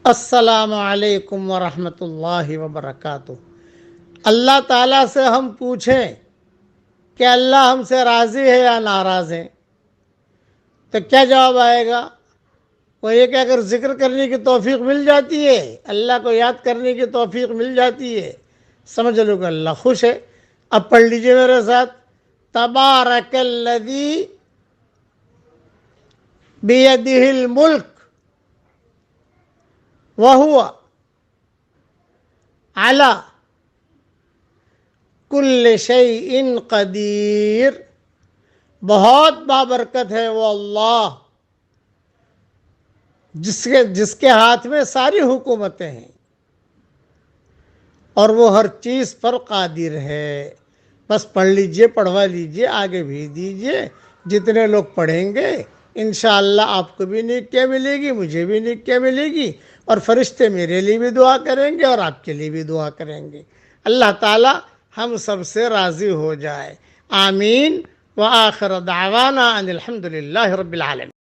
السلام علیکم ورحمۃ اللہ وبرکاتہ۔ اللہ تعالیٰ سے ہم پوچھیں کہ اللہ ہم سے راضی ہے یا ناراض ہے، تو کیا جواب آئے گا؟ وہ یہ کہ اگر ذکر کرنے کی توفیق مل جاتی ہے، اللہ کو یاد کرنے کی توفیق مل جاتی ہے، سمجھ لو کہ اللہ خوش ہے۔ اب پڑھ لیجئے میرے ساتھ، تبارک الذی بیدہ الملک وہو علی کل شیء قدیر۔ بہت بابرکت ہے وہ اللہ جس کے ہاتھ میں ساری حکومتیں ہیں اور وہ ہر چیز پر قادر ہے۔ بس پڑھ لیجئے، پڑھوا لیجئے، آگے بھی دیجئے۔ جتنے لوگ پڑھیں گے انشاءاللہ آپ کو بھی نیکیاں ملے گی، مجھے بھی نیکیاں ملے گی، اور فرشتے میرے لیے بھی دعا کریں گے اور آپ کے لیے بھی دعا کریں گے۔ اللہ تعالی ہم سب سے راضی ہو جائے، آمین۔ وآخر دعوانا ان الحمد للہ رب العالمین۔